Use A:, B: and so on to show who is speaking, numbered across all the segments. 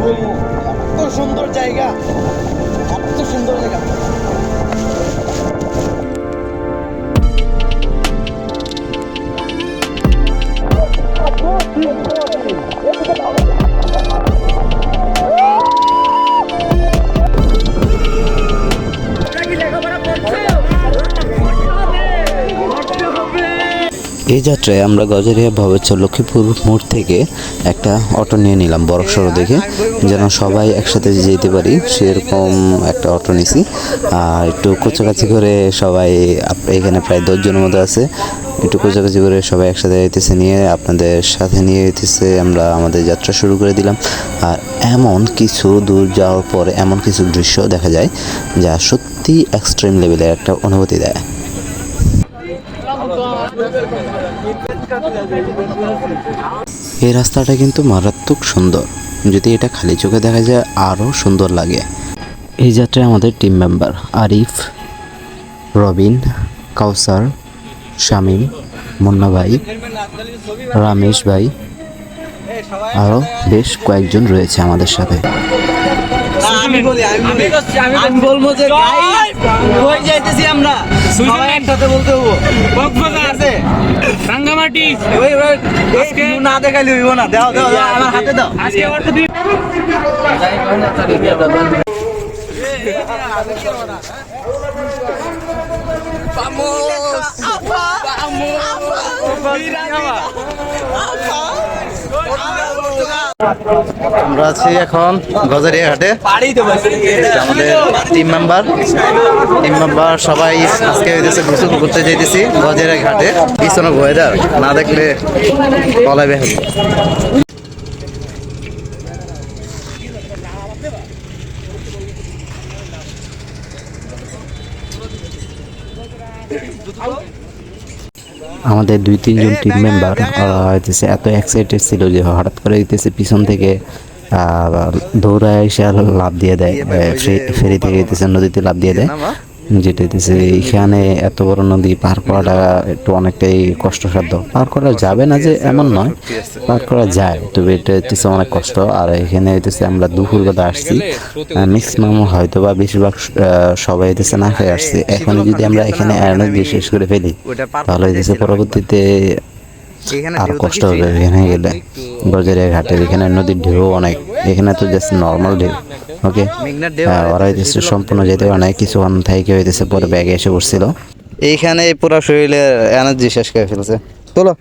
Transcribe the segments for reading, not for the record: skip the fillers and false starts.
A: বলবো, এত সুন্দর জায়গা, এত সুন্দর জায়গা।
B: এই যাত্রায় আমরা গজারিয়া ভবেশ্বর লক্ষ্মীপুর মোড় থেকে একটা অটো নিয়ে নিলাম বড়সড় দেখে, যেন সবাই একসাথে যেতে পারি সেরকম একটা অটো নিছি। আর একটু কোচাকাছি করে সবাই, এখানে প্রায় 10 জনের মতো আছে, একটু কোচাকাছি করে সবাই একসাথে যেতেছে, নিয়ে আপনাদের সাথে নিয়ে যেতেছে। আমরা আমাদের যাত্রা শুরু করে দিলাম। আর এমন কিছু দূর যাওয়ার পরে এমন কিছু দৃশ্য দেখা যায় যা সত্যি এক্সট্রিম লেভেলের একটা অনুভূতি দেয়। এই রাস্তাটা কিন্তু মারাত্মক সুন্দর, যদি এটা খালি চোখে দেখা যায় আরও সুন্দর লাগে। এই যাত্রায় আমাদের টিম মেম্বার আরিফ, রবিন, কাউসার, শামীম, মুন্না ভাই, রামেশ ভাই, আরও বেশ কয়েকজন রয়েছে আমাদের সাথে।
A: আমি বলবো যে কই যাইতেছি আমরা, সবাই একসাথে বলতে হবো। আছে রাঙ্গামাটি, ওই না দেখাইলে হইব না। দাও দাও আমার হাতে দাও। আজকে
B: আমরা আছি এখন গজারিয়া ঘাটে। আমাদের টিম মেম্বার সবাই আজকে হইতেছে গোসল করতে যাইতেছি গজারিয়া ঘাটে। পিছনে ওয়েদার না দেখলে গলায় বের হবে। আমাদের 2-3 জন টিম মেম্বার হইতেছে এত এক্সাইটেড ছিল যে হঠাৎ করে হইতেছে পিছন থেকে দৌড়ায় এসে লাফ দিয়ে দেয়, ফেরি থেকে হইতেছে নদীতে লাফ দিয়ে দেয়। যেটা হইতেছে এখানে এত বড় নদী পার করাটা একটু অনেকটাই কষ্টসাধ্য। পার করা যাবে না যে এমন নয়, পার করা যায়, তবে এটা হইতেছে অনেক কষ্ট। আর এখানে হইতেছে আমরা দুপুরবেলা আসছি, ম্যাক্সিমাম হয়তো বা বেশিরভাগ সবাই হইতেছে না খেয়ে আসছে। এখন যদি আমরা এখানে এনার্জি শেষ করে ফেলি তাহলে হইতেছে পরবর্তীতে আর কষ্ট হবে। এখানে গেলে গজারিয়া ঘাটের এখানে নদীর ঢেউ অনেক, এখানে তো জাস্ট নর্মাল ঢেউ। ওকে, ওরা হইতেছে সম্পূর্ণ যেতে অনেক কিছুক্ষণ থেকে হইতেছে পরে ব্যাগে এসে পড়ছিল। এইখানে পুরো শরীরে এনার্জি শেষ করে ফেলছে। তোলো,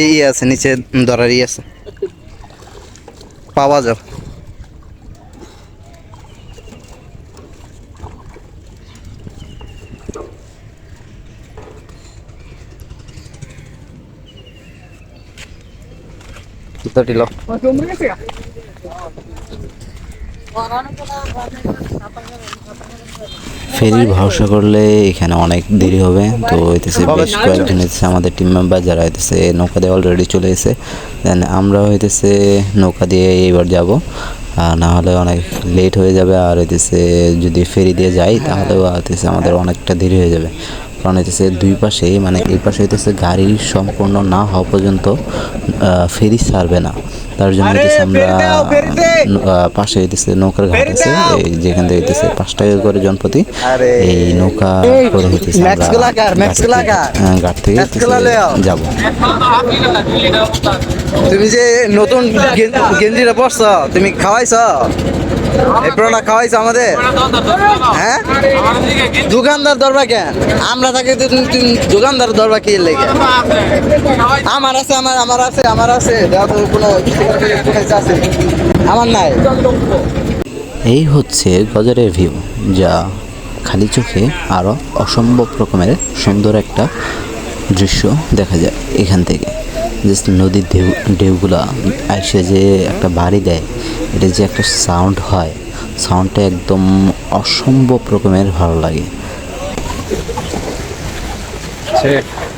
B: এই আছে নিচে ধরারই আছে, পাওয়া যাও। ফেরির ভরসা করলে এখানে অনেক দেরি হবে। তো হইতেছে বেশ কয়েকজন হইতেছে আমাদের টিম মেম্বার যারা হইতেছে নৌকা দিয়ে অলরেডি চলে এসে, দেন আমরা হইতেছে নৌকা দিয়ে এবার যাব, আর না হলে অনেক লেট হয়ে যাবে। আর হইতেছে যদি ফেরি দিয়ে যাই তাহলে হইতেছে আমাদের অনেকটা দেরি হয়ে যাবে। কারণ হইতেছে দুই পাশে, মানে এই পাশে হইতেছে গাড়ি সম্পূর্ণ না হওয়া পর্যন্ত ফেরি ছাড়বে না। তার জন্য হইতেছে আমরা পাশে হইতেছে নৌকার ঘাট আছে, এই যেখান থেকে হইতেছে 5 টাকা করে জনপ্রতি এই নৌকা করে হইতেছে ঘাট থেকে যাব।
A: তুমি যে নতুন গেঞ্জিটা পরছ, তুমি খাওয়াইছ এই প্রোডাক্ট খাওয়াইছ আমাদের? হ্যাঁ, দোকানদার দরবার কেন? আমরা থাকি তুমি দোকানদার দরবার কি লেগে? আমার আছে, আমার আছে কোনো আছে, আমার নাই।
B: এই হচ্ছে গজারিয়া ভিউ, যা খালি চোখে আরও অসম্ভব রকমের সুন্দর একটা দৃশ্য দেখা যায় এখান থেকে। জাস্ট নদীর ঢেউগুলা এসে যে একটা বাড়ি দেয়, এটা যে একটা সাউন্ড হয়, সাউন্ডটা একদম অসম্ভব রকমের ভালো লাগে।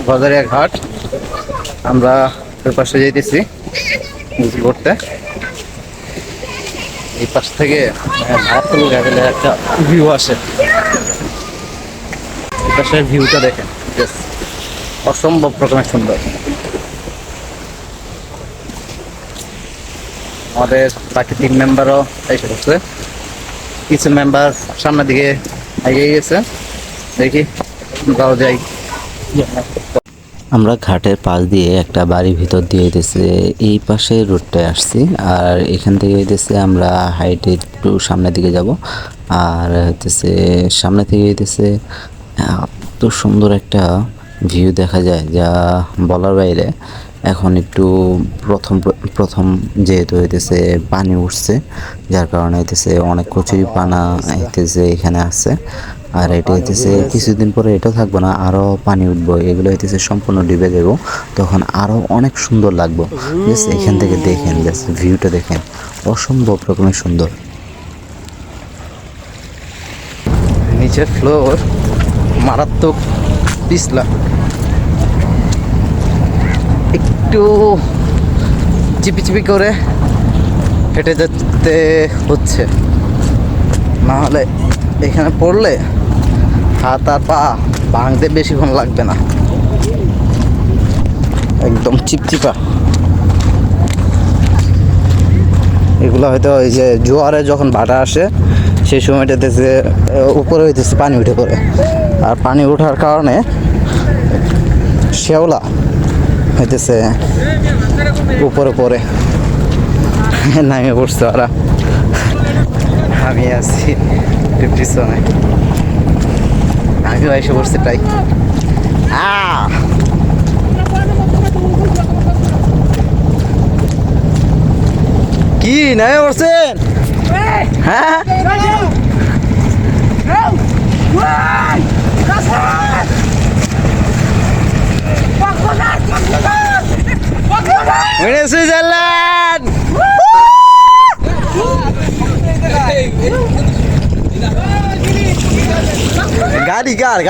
C: গজারিয়া ঘাট, আমরা ওই পাশে যেতেছি ঘুরতে। এই পাশ থেকে ভারতপুর লেভেলের একটা ভিউ আসে। এই পাশের ভিউটা দেখেন, অসম্ভব রকমের সুন্দর। আমাদের বাকি 3 মেম্বারও এসে পড়ছে, কিছু মেম্বার সামনের দিকে এগিয়ে গেছে, দেখি আমরাও যাই।
B: আমরা ঘাটের পাশ দিয়ে একটা বাড়ির ভিতর দিয়ে হইতেছে এই পাশে রোডটায় আসছি, আর এখান থেকে হইতেছে আমরা হাইটে একটু সামনের দিকে যাব। আর হইতেছে সামনে থেকে হইতেছে এত সুন্দর একটা ভিউ দেখা যায় যা বলার বাইরে। এখন একটু প্রথম প্রথম যেহেতু হইতেছে পানি উঠছে, যার কারণে হইতেছে অনেক কচুরি পানা হইতেছে এখানে আছে। আর এটা হইতেছে কিছুদিন পরে এটাও থাকবো না, আরও পানি উঠবো, এগুলো হইতেছে সম্পূর্ণ ডুবে দেবো, তখন আরও অনেক সুন্দর লাগবো। জাস্ট এখান থেকে দেখেন, জাস্ট ভিউটা দেখেন, অসম্ভব রকমের সুন্দর।
C: নিচের ফ্লোর মারাত্মক পিছলা, একটু চিপি চিপি করে হেঁটে যেতে হচ্ছে, না হলে এখানে পড়লে হাত আর পা ভাঙতে বেশিক্ষণ লাগবে না, একদম চিপচিপা। এগুলো হয়তো ওই যে জোয়ারে যখন ভাটা আসে সেই সময়টাতে যে উপরে হইতেছে পানি উঠে পড়ে, আর পানি ওঠার কারণে শ্যাওলা হইতেছে উপরে পড়ে নামে পড়ছে ওরা। আমি আছি পিছনে, আমিও এসে পড়ছি তাই। কি নামে পড়ছেন? হ্যাঁ সুইজারল্যান্ড গাড়ি কার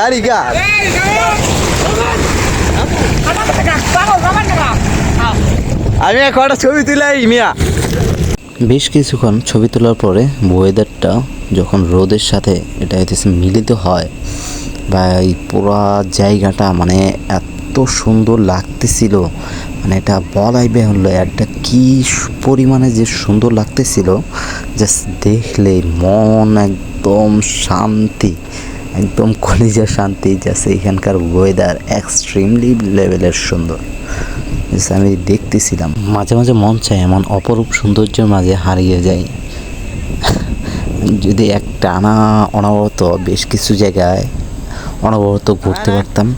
C: আমি একটা ছবি তুলাই মিয়া।
B: বেশ কিছুক্ষণ ছবি তোলার পরে ওয়েদারটা যখন রোদের সাথে এটা হইতেছে মিলিত হয়, বা এই পুরা জায়গাটা মানে এত সুন্দর লাগতেছিল, মানে এটা বলাই বেহল, একটা কি পরিমাণে যে সুন্দর লাগতেছিল, জাস্ট দেখলে মন একদম শান্তি, একদম কলিজা শান্তি। জাস্ট এখানকার ওয়েদার এক্সট্রিমলি লেভেলের সুন্দর। আমি দেখতেছিলাম, মাঝে মাঝে মন চায় এমন অপরূপ সৌন্দর্যের মাঝে হারিয়ে যায়। যদি এক টানা অনবরত বেশ কিছু জায়গায় অনবরত ঘুরতে পারতাম,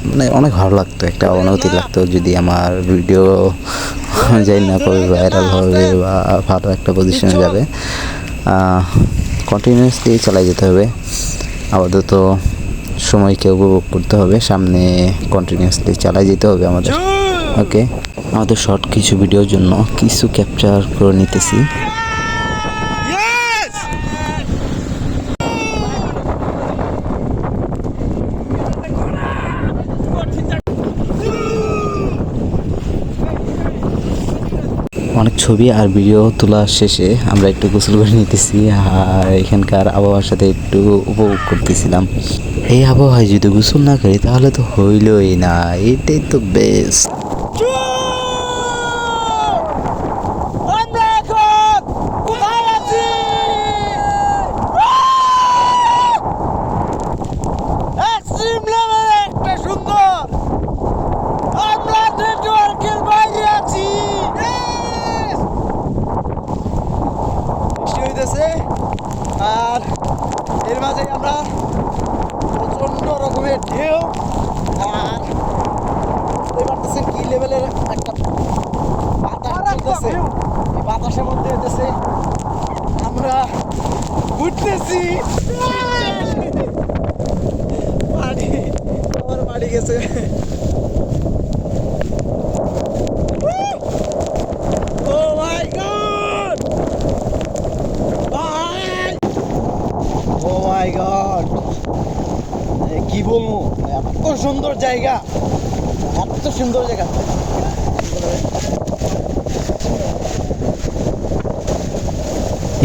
B: মানে অনেক ভালো লাগতো, একটা অনুভূতি লাগতো। যদি আমার ভিডিও যাই না কবে ভাইরাল হবে বা ভালো একটা পজিশনে যাবে, কন্টিনিউয়াসলি চালাই যেতে হবে। আপাতত সময়কে উপভোগ করতে হবে, সামনে কন্টিনিউয়াসলি চালাই যেতে হবে আমাদের। ওকে, আমাদের শর্ট কিছু ভিডিওর জন্য কিছু ক্যাপচার করে নিতেছি। অনেক ছবি আর ভিডিও তোলা শেষে আমরা একটু গোসল করে নিতেছি, আর এখানকার আবহাওয়ার সাথে একটু উপভোগ করতেছিলাম। এই আবহাওয়ায় যদি গোসল না করি তাহলে তো হইলই না, এটাই তো বেস্ট।
A: আর এর মাঝে আমরা প্রচন্ড রকমের ঢেউ, আর বুঝতে পারতেছেন কি লেভেলের একটা বাতাস চলতেছে। এই বাতাসের মধ্যে হইতেছে আমরা ঘুরতেছি। আমার বাড়ি গেছে। কি বলবো, এত সুন্দর জায়গা, এত সুন্দর জায়গা।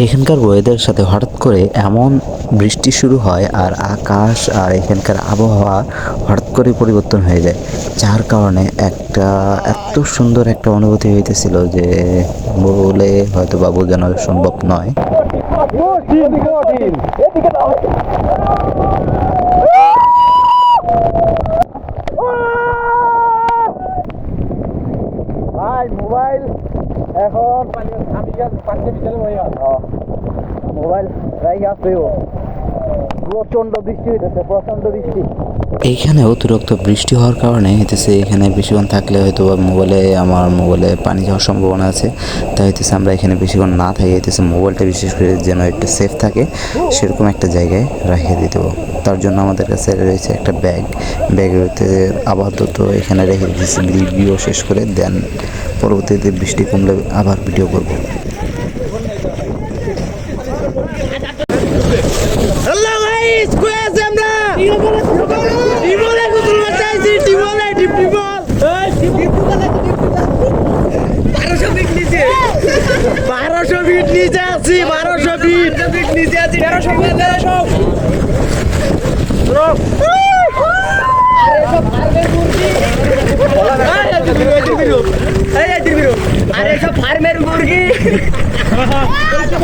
B: এখানকার ওয়েদারের সাথে হঠাৎ করে এমন বৃষ্টি শুরু হয় আর আকাশ আর এখানকার আবহাওয়া হঠাৎ করে পরিবর্তন হয়ে যায়, যার কারণে একটা এত সুন্দর একটা অনুভূতি হইতেছিল যে বলে হয়তো বা বোঝানো সম্ভব নয়।
A: ভাই মোবাইল এখন মোবাইল রাই আছে প্রচন্ড বৃষ্টি হইতেছে, প্রচন্ড বৃষ্টি।
B: এইখানে অতিরিক্ত বৃষ্টি হওয়ার কারণে হইতেছে এখানে বেশিক্ষণ থাকলে হয়তো বা আমার মোবাইলে পানি যাওয়ার সম্ভাবনা আছে, তাই হইতেছে আমরা এখানে বেশিক্ষণ না থাকি হইতেছে মোবাইলটা বিশেষ করে যেন একটু সেফ থাকে সেরকম একটা জায়গায় রেখে দিতে হবে। তার জন্য আমাদের কাছে রয়েছে একটা ব্যাগের হইতে আপাতত এখানে রেখে দিয়েছি, ভিডিও শেষ করে দেন পরবর্তীতে বৃষ্টি কমলে আবার ভিডিও করব।
A: হ্যালো গাইস, কই আছি আমরা? টিবলে গোসল করতেছি, টিবলে টিবল। এই টিবলে 1200 ফিট নিচে। 1200 ফিট নিচে আছি, 1200 ফিট নিচে আছি। 1300 ফিট 1300। ব্রো আরে সব ফার্মের মুরগি। আরে সব ফার্মের মুরগি।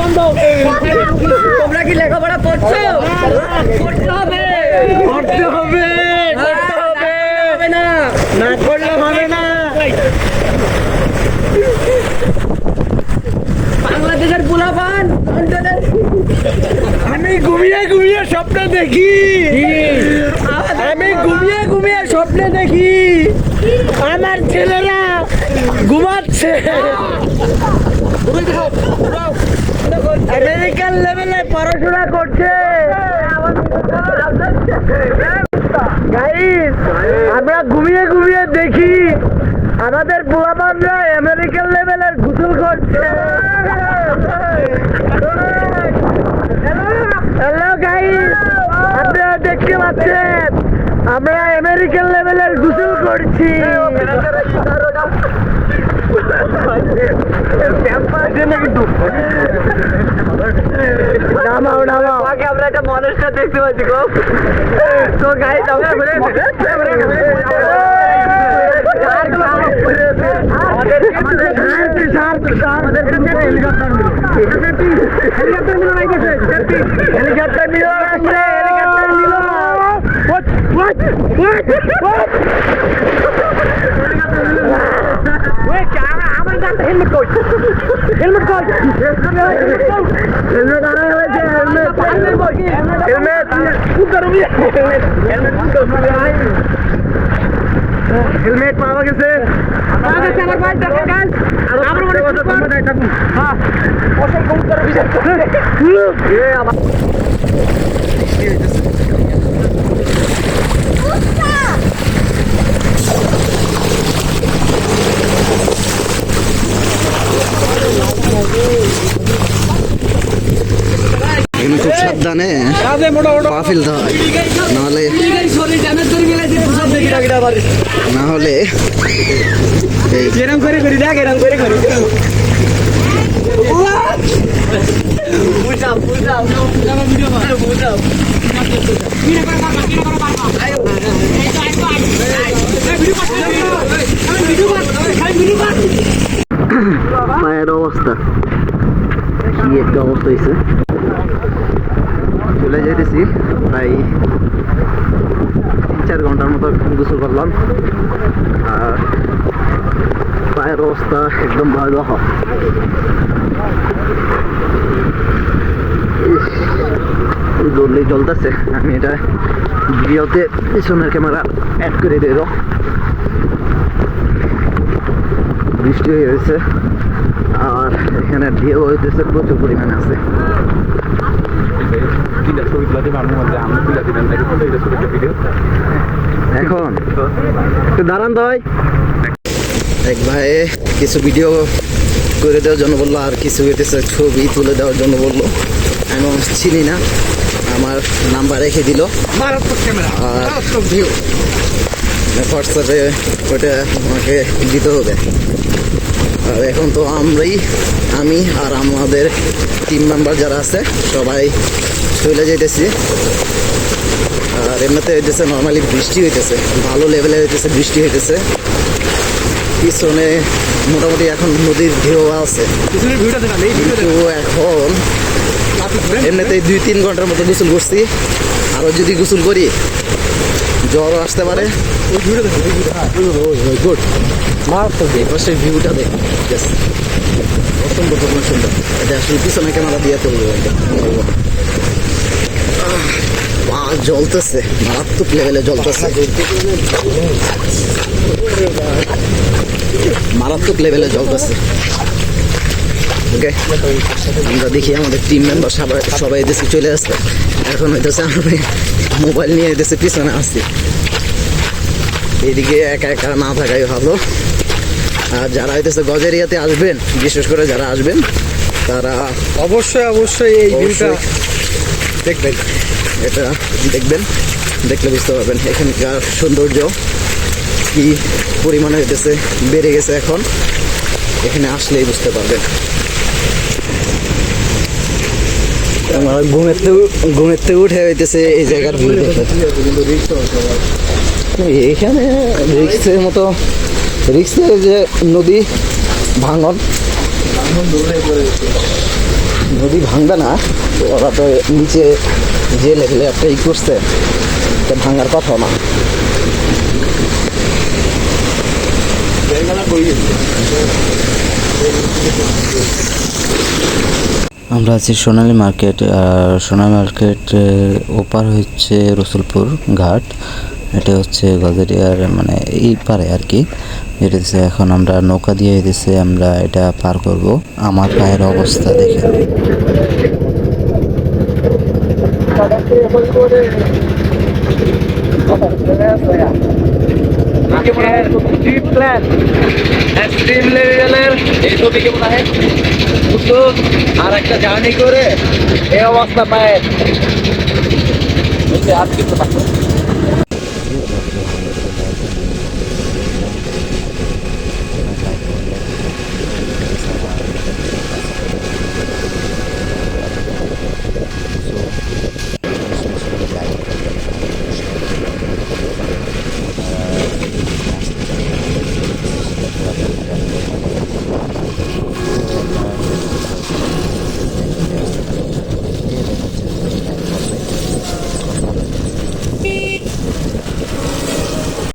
A: বন্ধ। তোমরা কি লেখাপড়া করছো? করতে হবে, করতে হবে, করতে হবে, না না করলে হবে না। বাংলাদেশের পোলাপান আমি ঘুমিয়ে ঘুমিয়ে স্বপ্ন দেখি, আমি ঘুমিয়ে ঘুমিয়ে স্বপ্ন দেখি আমার ছেলেরা ঘুমাচ্ছে, আমেরিকান লেভেলে পড়াশোনা করছে। গাইস, আমরা ঘুমিয়ে ঘুমিয়ে দেখি আমাদের পোলাপানরা আমেরিকান লেভেলের গোসল করছে। হ্যালো গাইস, আপনারা দেখতে পাচ্ছেন আমরা আমেরিকান লেভেলের গোসল করছি। আমরা একটা মনস্টার দেখতে পাচ্ছি গো। তো গাইস আমরা হেলিকপ্টার নিল, আমার গানটা হেলমেট কই, হেলমেট কই, হেলমেট আনা হয়েছে, হেলমেট হেলমেট হেলমেট পাওয়া গেছে। আমার ভাই দেখেন গাইস, আমার মনে কথা তোমরা যাই থাকুন। হ্যাঁ অসল কবুতর বিচার এ আমার
C: খুব সাবধানে পা ফেলতে হয়, নাহলে
A: এরম করে করি দেখ, এরম করে করি
C: পায়ের অবস্থা কি একটা অবস্থা হয়েছে। চলে যেতেছি প্রায় 3-4 ঘন্টার মতো গোসল করলাম আর পায়ের অবস্থা একদম ভয়াবহ। দৌড়লেই জ্বলতেছে। আমি এটা ভিডিওতে পিছনের ক্যামেরা অ্যাড করে দেব। বৃষ্টি হয়ে গেছে আর এখানে ঢেউ হইতেছে প্রচুর পরিমাণে আছে। এখন একটু দাঁড়ান ভাই, এক ভাই কিছু ভিডিও করে দেওয়ার জন্য বললো আর কিছু হইতেছে ছবি তুলে দেওয়ার জন্য বললো। আমি চিনি না, আমার নাম্বার রেখে দিল আর হোয়াটসঅ্যাপে ওটা আমাকে দিতে হবে। আর এখন তো আমি আর আমাদের টিম মেম্বার যারা আছে সবাই চলে যাইতেছি। আর এমনিতে হইতেছে নর্মালি বৃষ্টি হইতেছে, ভালো লেভেলে হইতেছে, বৃষ্টি হইতেছে। পিছনে মোটামুটি এখন নদীর ঢেউ আছে, কিন্তু এখন এমনিতে 2-3 ঘন্টার মতো গোসল করছি। আরও যদি গোসল করি জ্বরও আসতে পারে। গুড, এই পাশের ভিউটা দেখ, অসম্ভব সুন্দর। এটা আসলে পিছনে ক্যামেরা দিয়ে তুলবো। পা জ্বলতেছে, মারাত্মক লেভেলে জ্বলতেছে, মারাত্মক লেভেলে জ্বলতেছে। ওকে, আমরা দেখি আমাদের টিম মেম্বার সবাই দেশে চলে আসছে। এখন হইতেছে আমি মোবাইল নিয়ে দেশে পিছনে আসছি। এদিকে একা একা না থাকাই ভালো। আর যারা হইতেছে গজ এরিয়াতে আসবেন, বিশেষ করে যারা আসবেন তারা
D: অবশ্যই এই ভিউটা দেখবেন।
C: এটা দেখবেন, দেখলে বুঝতে পারবেন এখানকার সৌন্দর্য কি পরিমাণে হইতেছে, বেড়ে গেছে। এখন এখানে আসলেই বুঝতে পারবেন। আমরা ঘুমেতে উঠে হইতেছে এই জায়গার ভিউ দেখতে। এখানে রিক্সের মতো, রিক্সের যে নদী ভাঙন, নদী ভাঙবে না, ওরা তো নিচে যে লেভেলে একটা করছে, এটা ভাঙার কথা না।
B: আমরা আছি সোনালী মার্কেট। আর সোনালী মার্কেট ওপার হচ্ছে রসুলপুর ঘাট, এটা হচ্ছে গজারিয়ার মানে এই পারে আর কি। এটা হচ্ছে এখন আমরা নৌকা দিয়ে দিচ্ছে, আমরা এটা পার করব। আমার পায়ের অবস্থা দেখে
C: আর একটা জার্নি করে এই অবস্থা পায়।